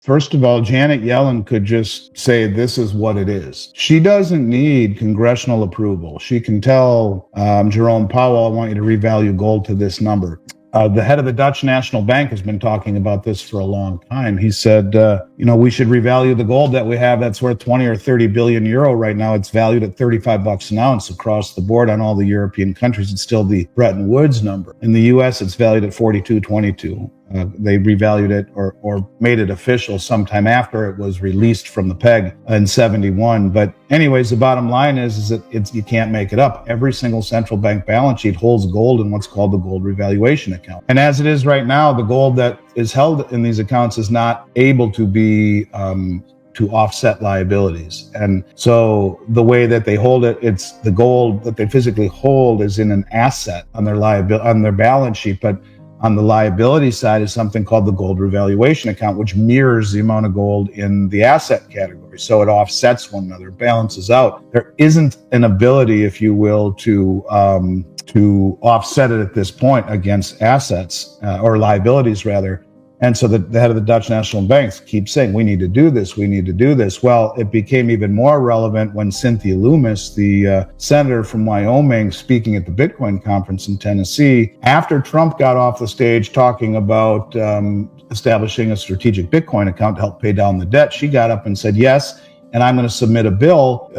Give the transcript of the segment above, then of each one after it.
First of all, Janet Yellen could just say this is what it is. She doesn't need congressional approval. She can tell Jerome Powell, I want you to revalue gold to this number. The head of the Dutch National Bank has been talking about this for a long time. He said, we should revalue the gold that we have that's worth 20 or 30 billion euro right now. It's valued at $35 an ounce across the board on all the European countries. It's still the Bretton Woods number. In the US, it's valued at 42.22. They revalued it or made it official sometime after it was released from the peg in 71. But anyways, the bottom line is that you can't make it up. Every single central bank balance sheet holds gold in what's called the gold revaluation account. And as it is right now, the gold that is held in these accounts is not able to be to offset liabilities. And so the way that they hold it, it's the gold that they physically hold is in an asset on their balance sheet, but on the liability side is something called the gold revaluation account, which mirrors the amount of gold in the asset category. So it offsets one another, balances out. There isn't an ability, if you will, to offset it at this point against assets or liabilities rather. And so the head of the Dutch National Bank keeps saying, we need to do this, we need to do this. Well, it became even more relevant when Cynthia Lummis, the senator from Wyoming, speaking at the Bitcoin conference in Tennessee, after Trump got off the stage talking about establishing a strategic Bitcoin account to help pay down the debt, she got up and said, yes, and I'm going to submit a bill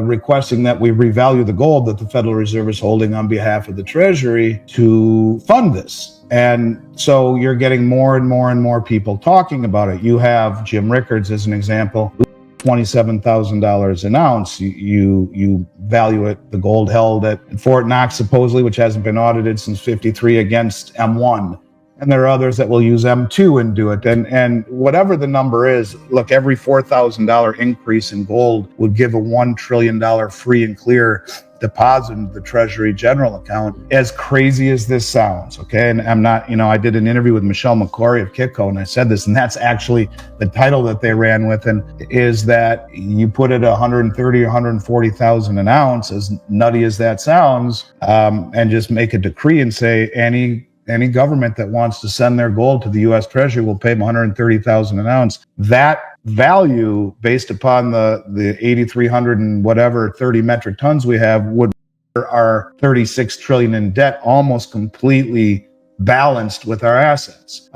requesting that we revalue the gold that the Federal Reserve is holding on behalf of the Treasury to fund this. And so you're getting more and more and more people talking about it. You have Jim Rickards as an example, $27,000 an ounce. You value it, the gold held at Fort Knox supposedly, which hasn't been audited since 53 against M1. And there are others that will use M2 and do it. And whatever the number is, look, every $4,000 increase in gold would give a $1 trillion free and clear deposit into the Treasury general account. As crazy as this sounds, okay? And I'm not, I did an interview with Michelle McClory of Kitco, and I said this, and that's actually the title that they ran with, and is that you put it 130 or 140,000 an ounce, as nutty as that sounds, and just make a decree and say any government that wants to send their gold to the U.S. Treasury will pay them 130,000 an ounce. That value, based upon the 8,300 and whatever 30 metric tons we have, would our 36 trillion in debt almost completely balanced with our assets.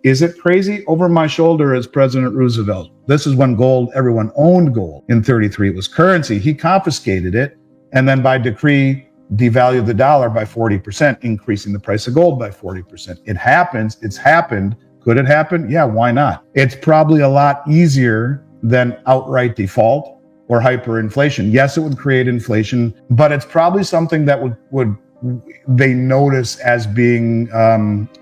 Is it crazy? Over my shoulder is President Roosevelt. This is when everyone owned gold. In 33, it was currency. He confiscated it, and then by decree devalued the dollar by 40%, increasing the price of gold by 40%. It happens. It's happened. Could it happen? Yeah, why not? It's probably a lot easier than outright default or hyperinflation. Yes, it would create inflation, but it's probably something that would they notice as being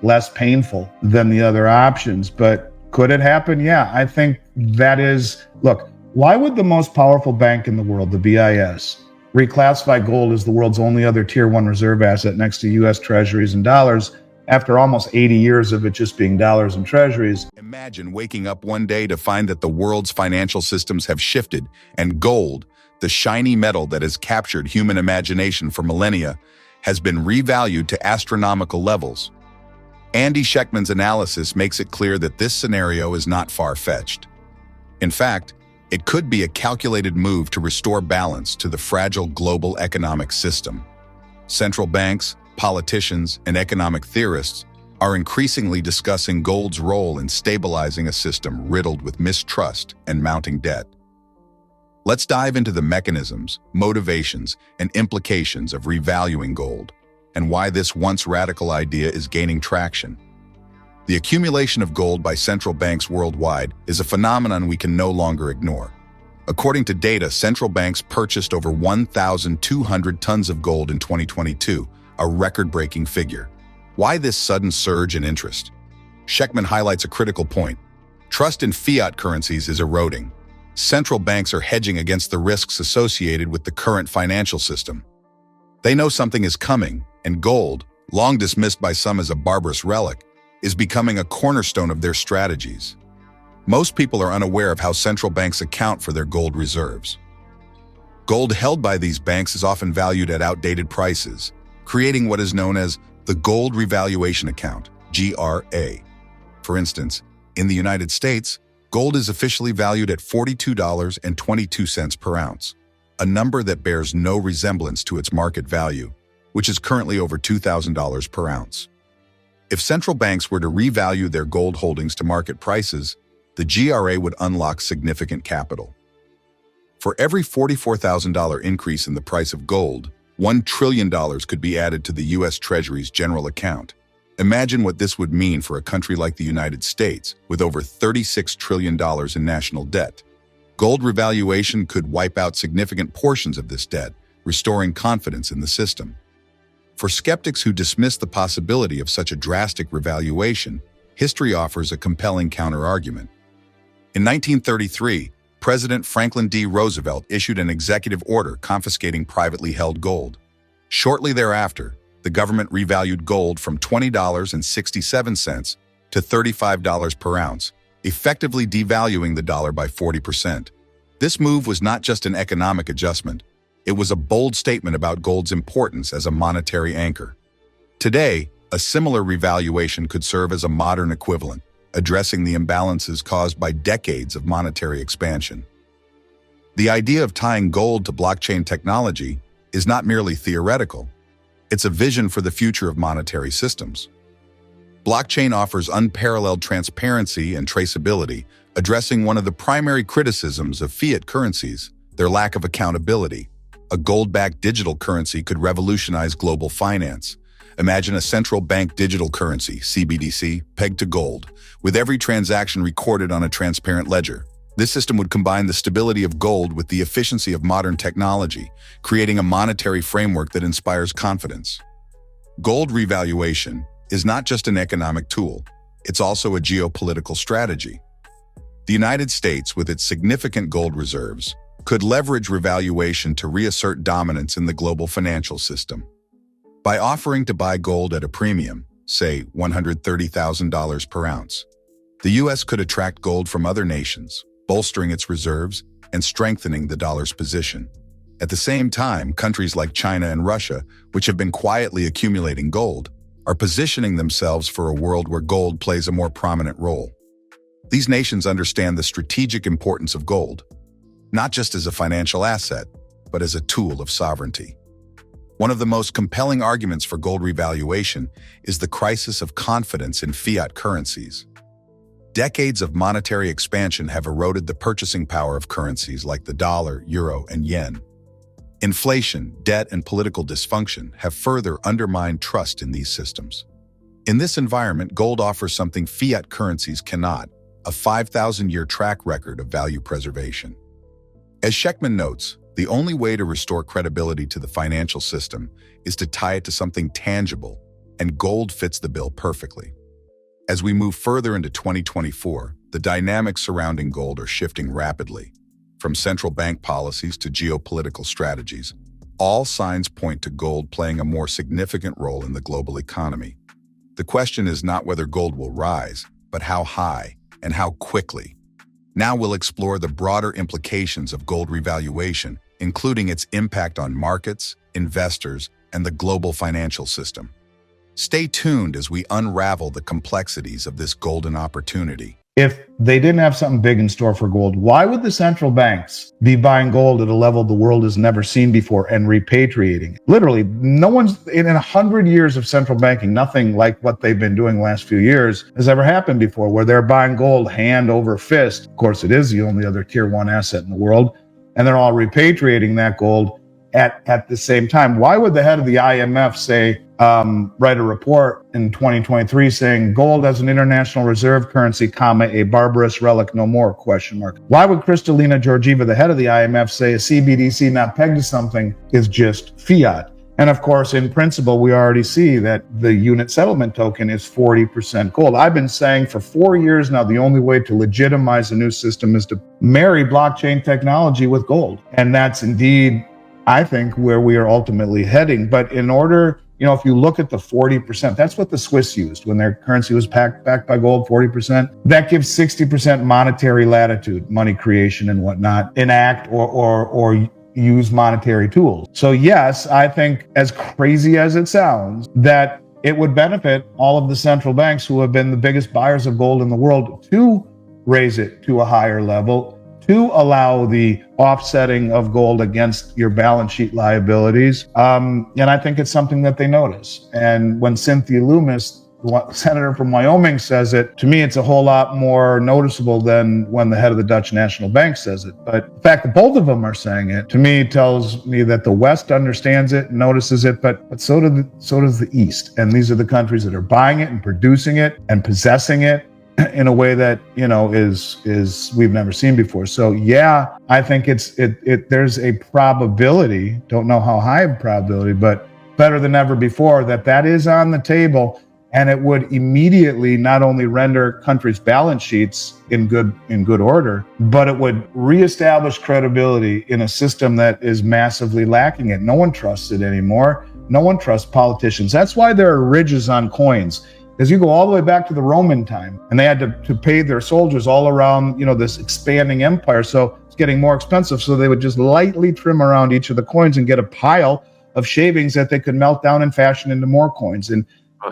less painful than the other options. But could it happen? Yeah, I think that is, look, why would the most powerful bank in the world, the BIS, reclassify gold as the world's only other tier 1 reserve asset next to U.S. treasuries and dollars after almost 80 years of it just being dollars and treasuries? Imagine waking up one day to find that the world's financial systems have shifted and gold, the shiny metal that has captured human imagination for millennia, has been revalued to astronomical levels. Andy Schectman's analysis makes it clear that this scenario is not far-fetched. In fact, it could be a calculated move to restore balance to the fragile global economic system. Central banks, politicians, and economic theorists are increasingly discussing gold's role in stabilizing a system riddled with mistrust and mounting debt. Let's dive into the mechanisms, motivations, and implications of revaluing gold, and why this once radical idea is gaining traction. The accumulation of gold by central banks worldwide is a phenomenon we can no longer ignore. According to data, central banks purchased over 1,200 tons of gold in 2022, a record-breaking figure. Why this sudden surge in interest? Schectman highlights a critical point. Trust in fiat currencies is eroding. Central banks are hedging against the risks associated with the current financial system. They know something is coming, and gold, long dismissed by some as a barbarous relic, is becoming a cornerstone of their strategies. Most people are unaware of how central banks account for their gold reserves. Gold held by these banks is often valued at outdated prices, creating what is known as the Gold Revaluation Account, GRA. For instance, in the United States, Gold is officially valued at $42.22 per ounce, a number that bears no resemblance to its market value, which is currently over $2,000 per ounce. If central banks were to revalue their gold holdings to market prices, the GRA would unlock significant capital. For every $44,000 increase in the price of gold, $1 trillion could be added to the U.S. Treasury's general account. Imagine what this would mean for a country like the United States, with over $36 trillion in national debt. Gold revaluation could wipe out significant portions of this debt, restoring confidence in the system. For skeptics who dismiss the possibility of such a drastic revaluation, history offers a compelling counterargument. In 1933, President Franklin D. Roosevelt issued an executive order confiscating privately held gold. Shortly thereafter, the government revalued gold from $20.67 to $35 per ounce, effectively devaluing the dollar by 40%. This move was not just an economic adjustment, it was a bold statement about gold's importance as a monetary anchor. Today, a similar revaluation could serve as a modern equivalent, addressing the imbalances caused by decades of monetary expansion. The idea of tying gold to blockchain technology is not merely theoretical. It's a vision for the future of monetary systems. Blockchain offers unparalleled transparency and traceability, addressing one of the primary criticisms of fiat currencies, their lack of accountability. A gold-backed digital currency could revolutionize global finance. Imagine a central bank digital currency, CBDC, pegged to gold, with every transaction recorded on a transparent ledger. This system would combine the stability of gold with the efficiency of modern technology, creating a monetary framework that inspires confidence. Gold revaluation is not just an economic tool, it's also a geopolitical strategy. The United States, with its significant gold reserves, could leverage revaluation to reassert dominance in the global financial system. By offering to buy gold at a premium, say $130,000 per ounce, the U.S. could attract gold from other nations, bolstering its reserves and strengthening the dollar's position. At the same time, countries like China and Russia, which have been quietly accumulating gold, are positioning themselves for a world where gold plays a more prominent role. These nations understand the strategic importance of gold, not just as a financial asset, but as a tool of sovereignty. One of the most compelling arguments for gold revaluation is the crisis of confidence in fiat currencies. Decades of monetary expansion have eroded the purchasing power of currencies like the dollar, euro, and yen. Inflation, debt, and political dysfunction have further undermined trust in these systems. In this environment, gold offers something fiat currencies cannot: a 5,000-year track record of value preservation. As Schectman notes, the only way to restore credibility to the financial system is to tie it to something tangible, and gold fits the bill perfectly. As we move further into 2024, the dynamics surrounding gold are shifting rapidly. From central bank policies to geopolitical strategies, all signs point to gold playing a more significant role in the global economy. The question is not whether gold will rise, but how high and how quickly. Now we'll explore the broader implications of gold revaluation, including its impact on markets, investors, and the global financial system. Stay tuned as we unravel the complexities of this golden opportunity. If they didn't have something big in store for gold, why would the central banks be buying gold at a level the world has never seen before and repatriating? Literally, no one's in 100 years of central banking, nothing like what they've been doing the last few years has ever happened before, where they're buying gold hand over fist. Of course, it is the only other tier one asset in the world, and they're all repatriating that gold at the same time. Why would the head of the IMF write a report in 2023 saying gold as an international reserve currency, a barbarous relic no more, ? Why would Kristalina Georgieva, the head of the IMF, say a CBDC not pegged to something is just fiat? And of course, in principle, we already see that the unit settlement token is 40% gold. I've been saying for 4 years now, the only way to legitimize a new system is to marry blockchain technology with gold. And that's indeed, I think, where we are ultimately heading. But in order, if you look at the 40%, that's what the Swiss used when their currency was backed by gold, 40%. That gives 60% monetary latitude, money creation and whatnot, enact or use monetary tools. So yes, I think, as crazy as it sounds, that it would benefit all of the central banks who have been the biggest buyers of gold in the world to raise it to a higher level to allow the offsetting of gold against your balance sheet liabilities. And I think it's something that they notice. And when Cynthia Loomis, the senator from Wyoming, says it, to me, it's a whole lot more noticeable than when the head of the Dutch National Bank says it. But the fact that both of them are saying it, to me, tells me that the West understands it, notices it, but so does the East. And these are the countries that are buying it and producing it and possessing it in a way that, is we've never seen before. So yeah, I think there's a probability, don't know how high of probability, but better than ever before, that is on the table. And it would immediately not only render countries' balance sheets in good order, but it would reestablish credibility in a system that is massively lacking it. No one trusts it anymore. No one trusts politicians. That's why there are ridges on coins. As you go all the way back to the Roman time, and they had to pay their soldiers all around, this expanding empire. So it's getting more expensive. So they would just lightly trim around each of the coins and get a pile of shavings that they could melt down and fashion into more coins. And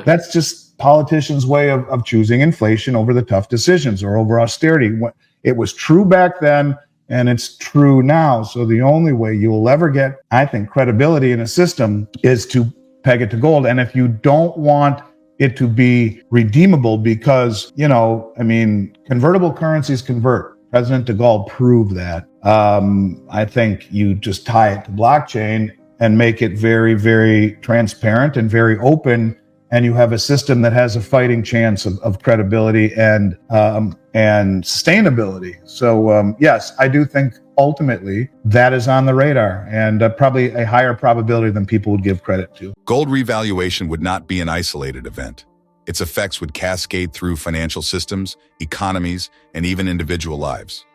that's just politicians' way of choosing inflation over the tough decisions or over austerity. It was true back then, and it's true now. So the only way you will ever get, I think, credibility in a system is to peg it to gold. And if you don't want it to be redeemable, because, convertible currencies convert. President de Gaulle proved that. I think you just tie it to blockchain and make it very, very transparent and very open, and you have a system that has a fighting chance of credibility and sustainability. So yes, I do think ultimately that is on the radar, and probably a higher probability than people would give credit to. Gold revaluation would not be an isolated event. Its effects would cascade through financial systems, economies, and even individual lives.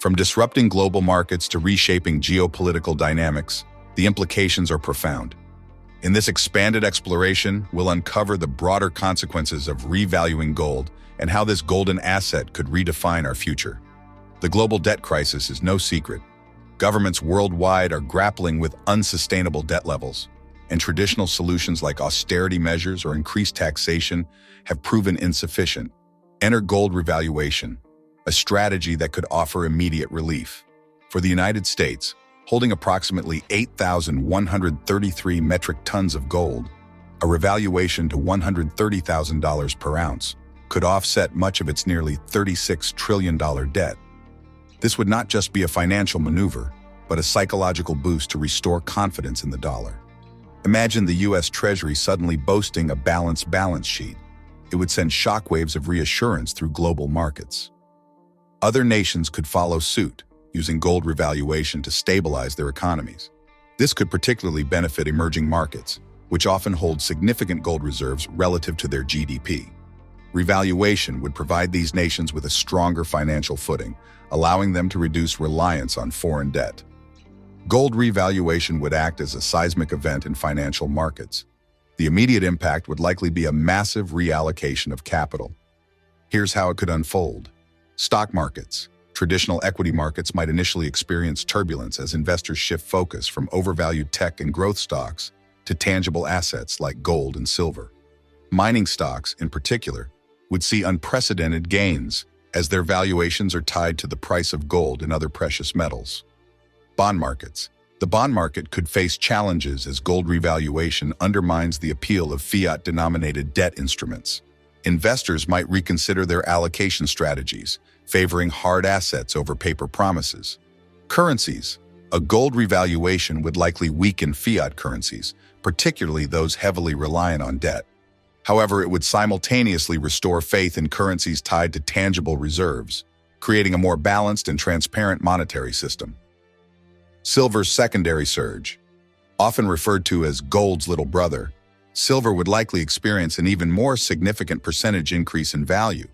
From disrupting global markets to reshaping geopolitical dynamics, the implications are profound. In this expanded exploration, we'll uncover the broader consequences of revaluing gold and how this golden asset could redefine our future. The global debt crisis is no secret. Governments worldwide are grappling with unsustainable debt levels, and traditional solutions like austerity measures or increased taxation have proven insufficient. Enter gold revaluation, a strategy that could offer immediate relief. For the United States, holding approximately 8,133 metric tons of gold, a revaluation to $130,000 per ounce could offset much of its nearly $36 trillion debt. This would not just be a financial maneuver, but a psychological boost to restore confidence in the dollar. Imagine the U.S. Treasury suddenly boasting a balanced balance sheet. It would send shockwaves of reassurance through global markets. Other nations could follow suit, using gold revaluation to stabilize their economies. This could particularly benefit emerging markets, which often hold significant gold reserves relative to their GDP. Revaluation would provide these nations with a stronger financial footing, allowing them to reduce reliance on foreign debt. Gold revaluation would act as a seismic event in financial markets. The immediate impact would likely be a massive reallocation of capital. Here's how it could unfold. Stock markets. Traditional equity markets might initially experience turbulence as investors shift focus from overvalued tech and growth stocks to tangible assets like gold and silver. Mining stocks, in particular, would see unprecedented gains as their valuations are tied to the price of gold and other precious metals. Bond markets. The bond market could face challenges as gold revaluation undermines the appeal of fiat-denominated debt instruments. Investors might reconsider their allocation strategies, favoring hard assets over paper promises. Currencies. A gold revaluation would likely weaken fiat currencies, particularly those heavily reliant on debt. However, it would simultaneously restore faith in currencies tied to tangible reserves, creating a more balanced and transparent monetary system. Silver's secondary surge. Often referred to as gold's little brother, silver would likely experience an even more significant percentage increase in value.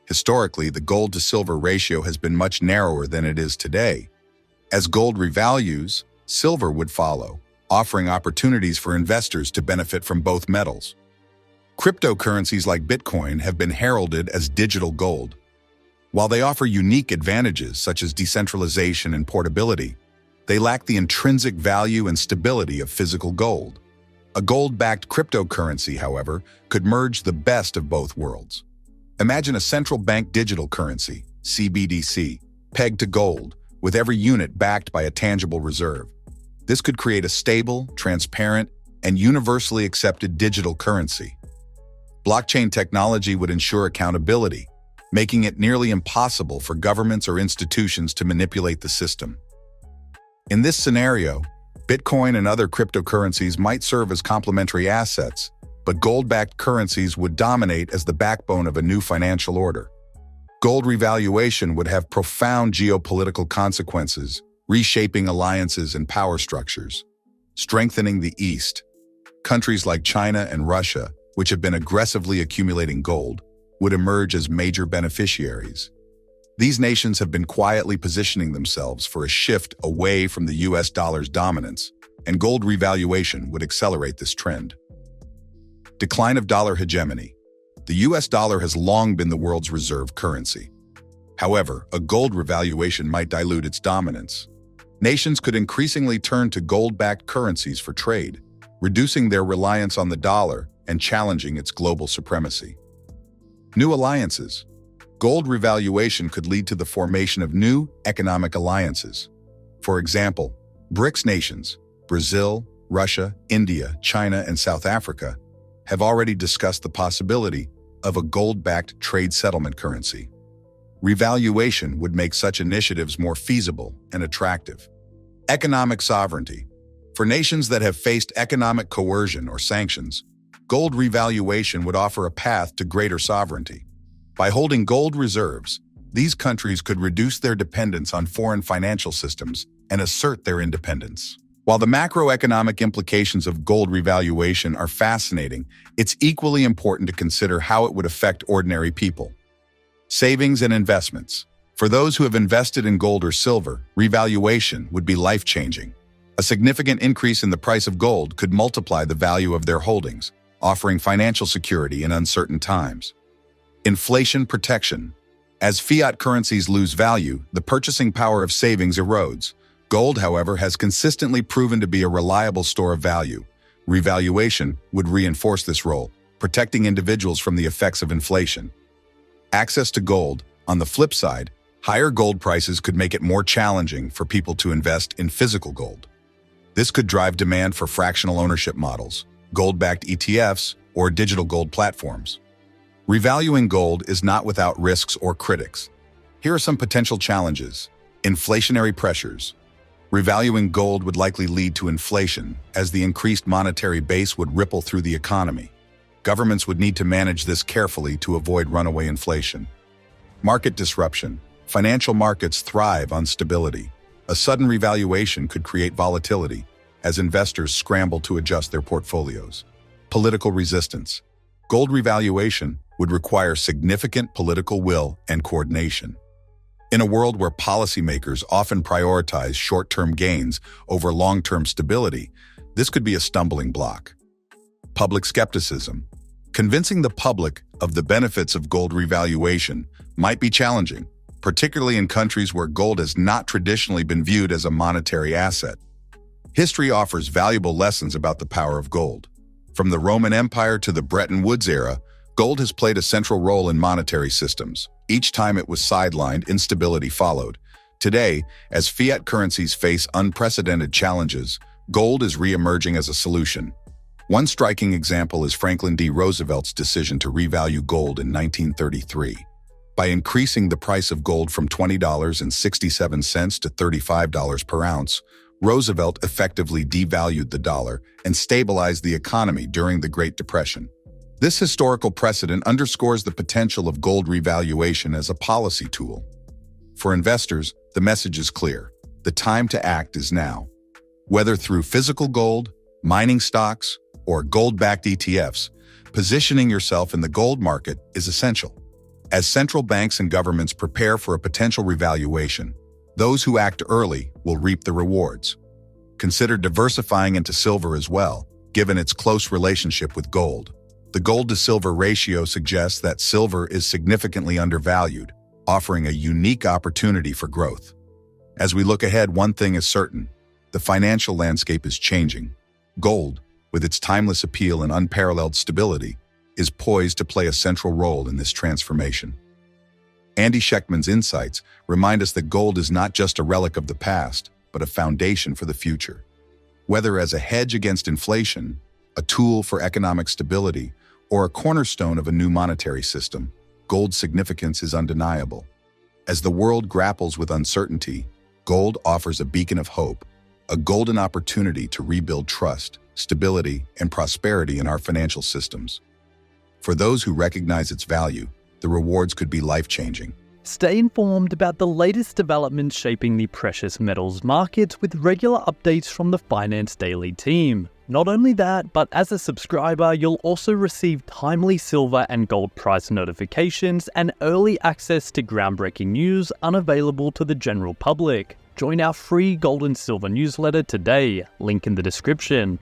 Historically, the gold-to-silver ratio has been much narrower than it is today. As gold revalues, silver would follow, offering opportunities for investors to benefit from both metals. Cryptocurrencies like Bitcoin have been heralded as digital gold. While they offer unique advantages such as decentralization and portability, they lack the intrinsic value and stability of physical gold. A gold-backed cryptocurrency, however, could merge the best of both worlds. Imagine a central bank digital currency, CBDC, pegged to gold, with every unit backed by a tangible reserve. This could create a stable, transparent, and universally accepted digital currency. Blockchain technology would ensure accountability, making it nearly impossible for governments or institutions to manipulate the system. In this scenario, Bitcoin and other cryptocurrencies might serve as complementary assets, but gold-backed currencies would dominate as the backbone of a new financial order. Gold revaluation would have profound geopolitical consequences, reshaping alliances and power structures. Strengthening the East. Countries like China and Russia, which have been aggressively accumulating gold, would emerge as major beneficiaries. These nations have been quietly positioning themselves for a shift away from the US dollar's dominance, and gold revaluation would accelerate this trend. Decline of dollar hegemony. The US dollar has long been the world's reserve currency. However, a gold revaluation might dilute its dominance. Nations could increasingly turn to gold-backed currencies for trade, reducing their reliance on the dollar and challenging its global supremacy. New alliances. Gold revaluation could lead to the formation of new economic alliances. For example, BRICS nations, Brazil, Russia, India, China, and South Africa, have already discussed the possibility of a gold-backed trade settlement currency. Revaluation would make such initiatives more feasible and attractive. Economic sovereignty. For nations that have faced economic coercion or sanctions, gold revaluation would offer a path to greater sovereignty. By holding gold reserves, these countries could reduce their dependence on foreign financial systems and assert their independence. While the macroeconomic implications of gold revaluation are fascinating, it's equally important to consider how it would affect ordinary people. Savings and investments. For those who have invested in gold or silver, revaluation would be life-changing. A significant increase in the price of gold could multiply the value of their holdings, offering financial security in uncertain times. Inflation protection. As fiat currencies lose value, the purchasing power of savings erodes. Gold, however, has consistently proven to be a reliable store of value. Revaluation would reinforce this role, protecting individuals from the effects of inflation. Access to gold. On the flip side, higher gold prices could make it more challenging for people to invest in physical gold. This could drive demand for fractional ownership models, gold-backed ETFs, or digital gold platforms. Revaluing gold is not without risks or critics. Here are some potential challenges. Inflationary pressures. Revaluing gold would likely lead to inflation, as the increased monetary base would ripple through the economy. Governments would need to manage this carefully to avoid runaway inflation. Market disruption. Financial markets thrive on stability. A sudden revaluation could create volatility, as investors scramble to adjust their portfolios. Political resistance. Gold revaluation would require significant political will and coordination. In a world where policymakers often prioritize short-term gains over long-term stability, this could be a stumbling block. Public skepticism. Convincing the public of the benefits of gold revaluation might be challenging, particularly in countries where gold has not traditionally been viewed as a monetary asset. History offers valuable lessons about the power of gold. From the Roman Empire to the Bretton Woods era, gold has played a central role in monetary systems. Each time it was sidelined, instability followed. Today, as fiat currencies face unprecedented challenges, gold is re-emerging as a solution. One striking example is Franklin D. Roosevelt's decision to revalue gold in 1933. By increasing the price of gold from $20.67 to $35 per ounce, Roosevelt effectively devalued the dollar and stabilized the economy during the Great Depression. This historical precedent underscores the potential of gold revaluation as a policy tool. For investors, the message is clear. The time to act is now. Whether through physical gold, mining stocks, or gold-backed ETFs, positioning yourself in the gold market is essential. As central banks and governments prepare for a potential revaluation, those who act early will reap the rewards. Consider diversifying into silver as well, given its close relationship with gold. The gold-to-silver ratio suggests that silver is significantly undervalued, offering a unique opportunity for growth. As we look ahead, one thing is certain: the financial landscape is changing. Gold, with its timeless appeal and unparalleled stability, is poised to play a central role in this transformation. Andy Schectman's insights remind us that gold is not just a relic of the past, but a foundation for the future. Whether as a hedge against inflation, a tool for economic stability, or a cornerstone of a new monetary system, gold's significance is undeniable. As the world grapples with uncertainty, gold offers a beacon of hope, a golden opportunity to rebuild trust, stability, and prosperity in our financial systems. For those who recognize its value, the rewards could be life-changing. Stay informed about the latest developments shaping the precious metals markets with regular updates from the Finance Daily team. Not only that, but as a subscriber, you'll also receive timely silver and gold price notifications and early access to groundbreaking news unavailable to the general public. Join our free gold and silver newsletter today, link in the description.